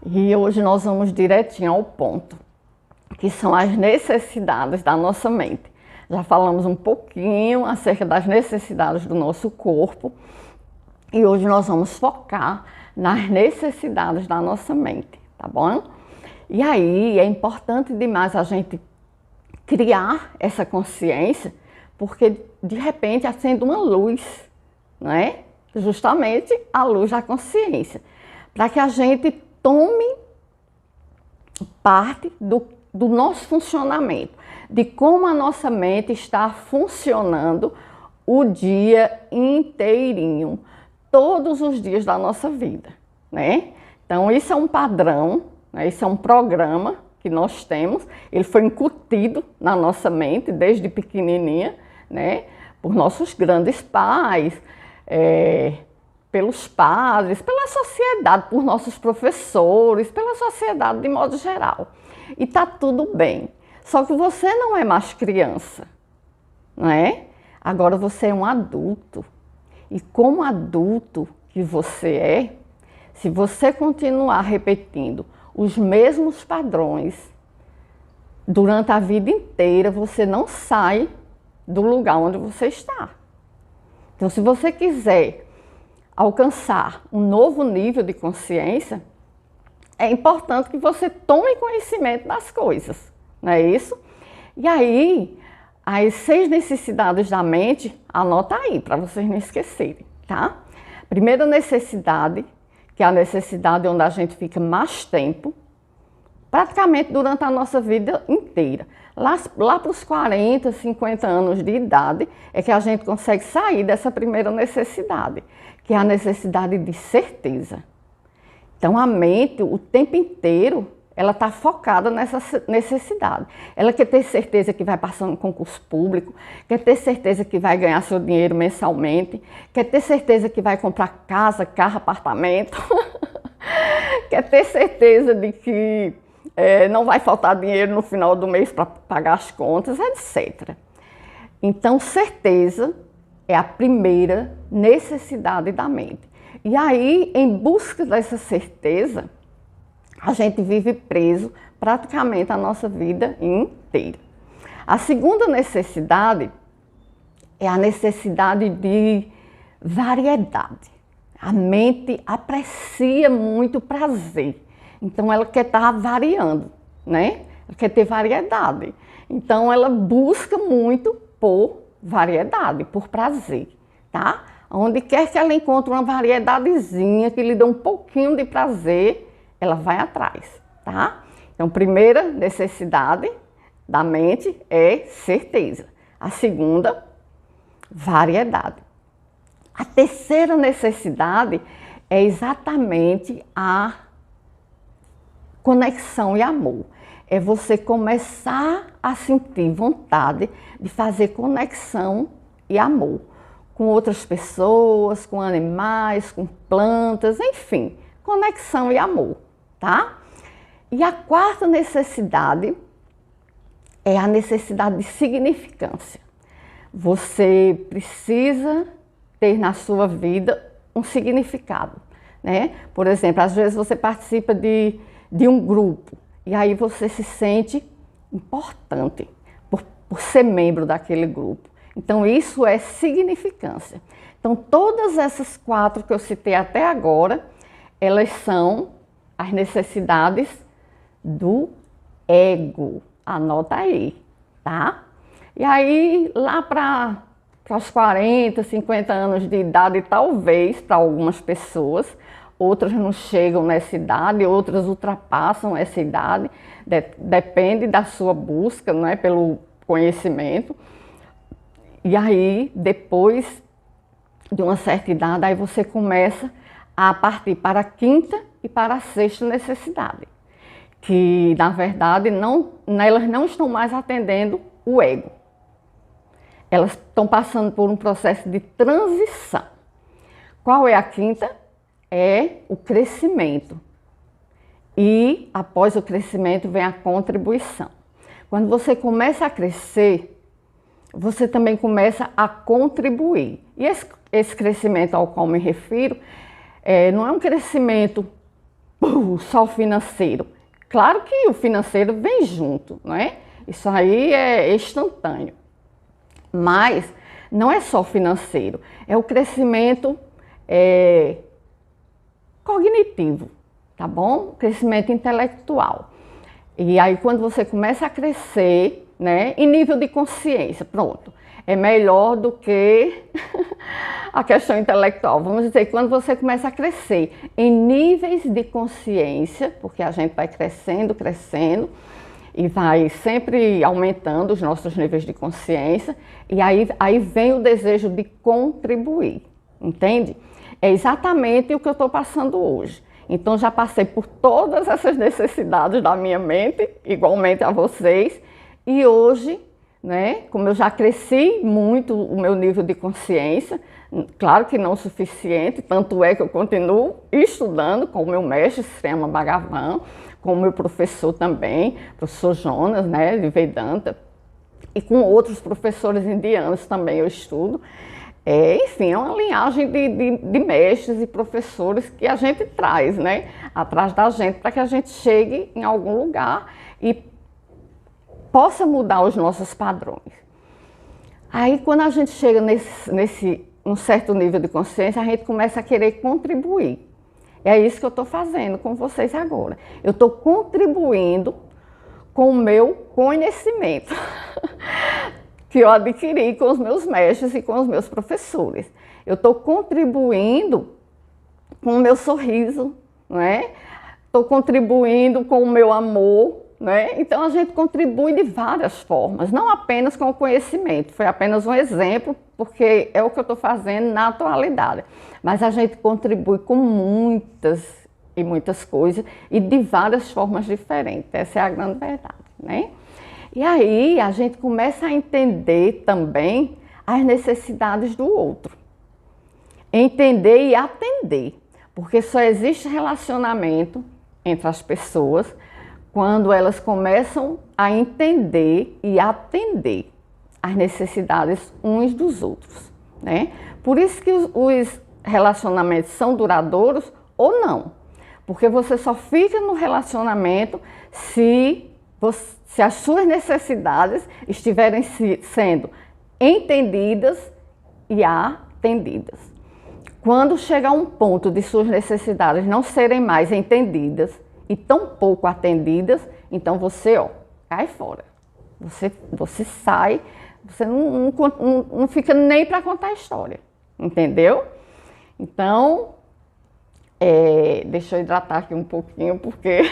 E hoje nós vamos direitinho ao ponto, que são as necessidades da nossa mente. Já falamos um pouquinho acerca das necessidades do nosso corpo e hoje nós vamos focar nas necessidades da nossa mente, tá bom? E aí é importante demais a gente criar essa consciência, porque de repente acende uma luz, não é? Justamente a luz da consciência, para que a gente tome parte do nosso funcionamento, de como a nossa mente está funcionando o dia inteirinho, todos os dias da nossa vida, né? Então isso é um padrão, né? Isso é um programa que nós temos, ele foi incutido na nossa mente desde pequenininha, né? Por nossos grandes pais, pelos padres, pela sociedade, por nossos professores, pela sociedade de modo geral. E tá tudo bem. Só que você não é mais criança, não é? Agora você é um adulto. E como adulto que você é, se você continuar repetindo os mesmos padrões durante a vida inteira, você não sai do lugar onde você está. Então, se você quiser alcançar um novo nível de consciência, é importante que você tome conhecimento das coisas, não é isso? E aí, as 6 necessidades da mente, anota aí, para vocês não esquecerem, tá? Primeira necessidade, que é a necessidade onde a gente fica mais tempo, praticamente durante a nossa vida inteira. Lá para os 40, 50 anos de idade, é que a gente consegue sair dessa primeira necessidade, que é a necessidade de certeza. Então, a mente, o tempo inteiro, ela está focada nessa necessidade. Ela quer ter certeza que vai passar no concurso público, quer ter certeza que vai ganhar seu dinheiro mensalmente, quer ter certeza que vai comprar casa, carro, apartamento, quer ter certeza de que não vai faltar dinheiro no final do mês para pagar as contas, etc. Então, certeza é a primeira necessidade da mente. E aí, em busca dessa certeza, a gente vive preso praticamente a nossa vida inteira. A segunda necessidade é a necessidade de variedade. A mente aprecia muito prazer, então ela quer estar variando, né? Ela quer ter variedade. Então ela busca muito por variedade, por prazer, tá? Onde quer que ela encontre uma variedadezinha que lhe dê um pouquinho de prazer, ela vai atrás, tá? Então, primeira necessidade da mente é certeza. A segunda, variedade. A terceira necessidade é exatamente a conexão e amor. É você começar a sentir vontade de fazer conexão e amor com outras pessoas, com animais, com plantas, enfim, conexão e amor, tá? E a quarta necessidade é a necessidade de significância. Você precisa ter na sua vida um significado, né? Por exemplo, às vezes você participa de um grupo e aí você se sente importante por ser membro daquele grupo. Então, isso é significância. Então, todas essas 4 que eu citei até agora, elas são as necessidades do ego. Anota aí, tá? E aí, lá para os 40, 50 anos de idade, talvez, para algumas pessoas, outras não chegam nessa idade, outras ultrapassam essa idade, depende da sua busca, não é, pelo conhecimento. E aí, depois de uma certa idade, aí você começa a partir para a 5ª e para a 6ª necessidade, que na verdade elas não estão mais atendendo o ego. Elas estão passando por um processo de transição. Qual é a 5ª? É o crescimento. E após o crescimento vem a contribuição. Quando você começa a crescer, você também começa a contribuir. E esse crescimento ao qual me refiro não é um crescimento só o financeiro. Claro que o financeiro vem junto, não é? Isso aí é instantâneo. Mas não é só financeiro, é o crescimento cognitivo, tá bom? Crescimento intelectual. E aí quando você começa a crescer, né, em nível de consciência, pronto, é melhor do que a questão intelectual. Vamos dizer, quando você começa a crescer em níveis de consciência, porque a gente vai crescendo, crescendo, e vai sempre aumentando os nossos níveis de consciência, e aí vem o desejo de contribuir, entende? É exatamente o que eu estou passando hoje. Então já passei por todas essas necessidades da minha mente, igualmente a vocês, e hoje, né, como eu já cresci muito o meu nível de consciência, claro que não o suficiente, tanto é que eu continuo estudando com o meu mestre, Srema Bhagavan, com o meu professor também, professor Jonas, né, de Vedanta, e com outros professores indianos também eu estudo. Enfim, é uma linhagem de mestres e professores que a gente traz, né, atrás da gente, para que a gente chegue em algum lugar e possa mudar os nossos padrões. Aí, quando a gente chega num certo nível de consciência, a gente começa a querer contribuir. É isso que eu estou fazendo com vocês agora. Eu estou contribuindo com o meu conhecimento que eu adquiri com os meus mestres e com os meus professores. Eu estou contribuindo com o meu sorriso, não é? Estou contribuindo com o meu amor, né? Então a gente contribui de várias formas, não apenas com o conhecimento. Foi apenas um exemplo, porque é o que eu estou fazendo na atualidade. Mas a gente contribui com muitas e muitas coisas e de várias formas diferentes. Essa é a grande verdade, né? E aí a gente começa a entender também as necessidades do outro. Entender e atender, porque só existe relacionamento entre as pessoas quando elas começam a entender e atender as necessidades uns dos outros, né? Por isso que os relacionamentos são duradouros ou não, porque você só fica no relacionamento se as suas necessidades estiverem sendo entendidas e atendidas. Quando chega a um ponto de suas necessidades não serem mais entendidas e tão pouco atendidas, então você, cai fora. Você sai, você não fica nem para contar a história, entendeu? Então, deixa eu hidratar aqui um pouquinho, porque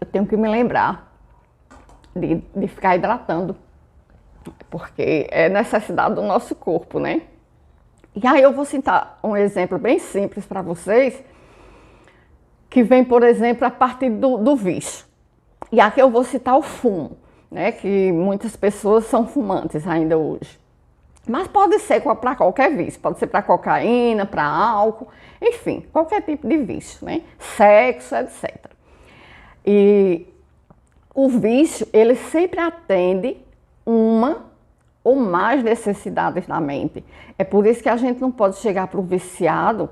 eu tenho que me lembrar de ficar hidratando, porque é necessidade do nosso corpo, né? E aí eu vou citar um exemplo bem simples para vocês, que vem, por exemplo, a partir do vício. E aqui eu vou citar o fumo, né? Que muitas pessoas são fumantes ainda hoje. Mas pode ser para qualquer vício, pode ser para cocaína, para álcool, enfim, qualquer tipo de vício, né? Sexo, etc. E o vício, ele sempre atende uma ou mais necessidades da mente. É por isso que a gente não pode chegar para o viciado,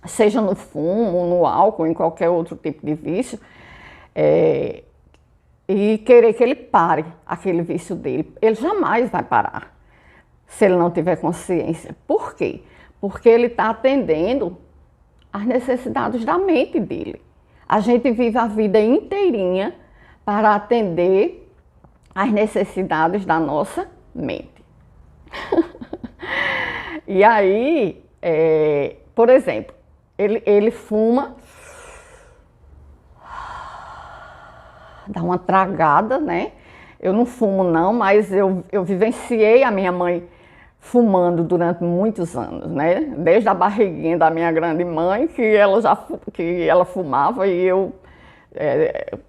seja no fumo, no álcool, em qualquer outro tipo de vício, e querer que ele pare aquele vício dele. Ele jamais vai parar, se ele não tiver consciência. Por quê? Porque ele está atendendo às necessidades da mente dele. A gente vive a vida inteirinha para atender às necessidades da nossa mente. E aí, por exemplo, ele fuma, dá uma tragada, né? Eu não fumo não, mas eu vivenciei a minha mãe fumando durante muitos anos, né? Desde a barriguinha da minha grande mãe, que ela fumava, e eu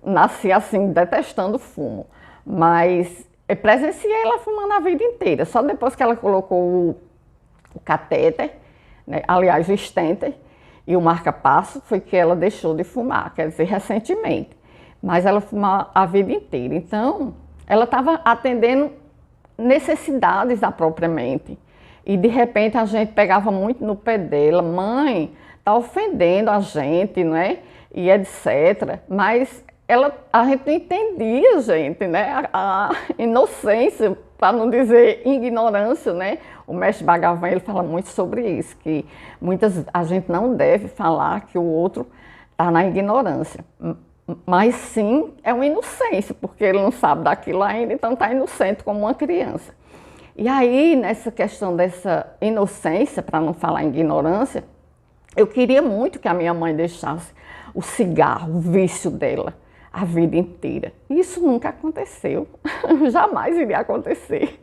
nasci assim, detestando fumo. Mas eu presenciei ela fumando a vida inteira. Só depois que ela colocou o catéter, né? Aliás, o stenter e o marca-passo, foi que ela deixou de fumar, quer dizer, recentemente. Mas ela fumava a vida inteira. Então, ela estava atendendo necessidades da própria mente. E de repente a gente pegava muito no pé dela, mãe, tá ofendendo a gente, né? E etc. Mas a gente não entendia, gente, né? A inocência, para não dizer ignorância, né? O mestre Bhagavan, ele fala muito sobre isso, que a gente não deve falar que o outro está na ignorância, mas sim é uma inocência, porque ele não sabe daquilo ainda, então está inocente como uma criança. E aí, nessa questão dessa inocência, para não falar em ignorância, eu queria muito que a minha mãe deixasse o cigarro, o vício dela, a vida inteira. Isso nunca aconteceu, jamais iria acontecer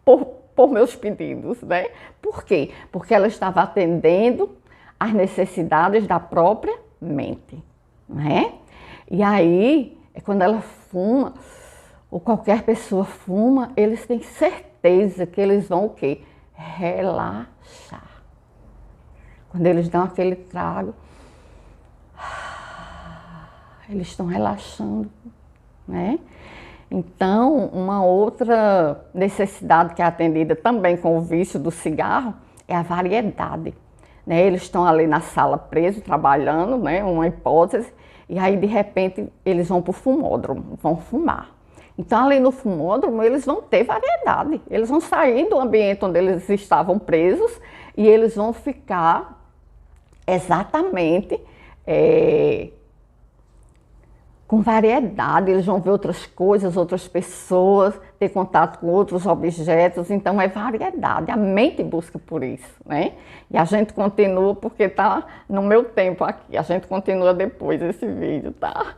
por meus pedidos, né? Por quê? Porque ela estava atendendo às necessidades da própria mente, né? E aí, quando ela fuma, ou qualquer pessoa fuma, eles têm certeza que eles vão o quê? Relaxar. Quando eles dão aquele trago, eles estão relaxando, né? Então, uma outra necessidade que é atendida também com o vício do cigarro é a variedade, né? Eles estão ali na sala presos, trabalhando, né? Uma hipótese, e aí de repente eles vão para o fumódromo, vão fumar. Então, ali no fumódromo, eles vão ter variedade, eles vão sair do ambiente onde eles estavam presos e eles vão ficar exatamente com variedade, eles vão ver outras coisas, outras pessoas, ter contato com outros objetos, então é variedade, a mente busca por isso, né? E a gente continua porque está no meu tempo aqui, a gente continua depois desse vídeo, tá?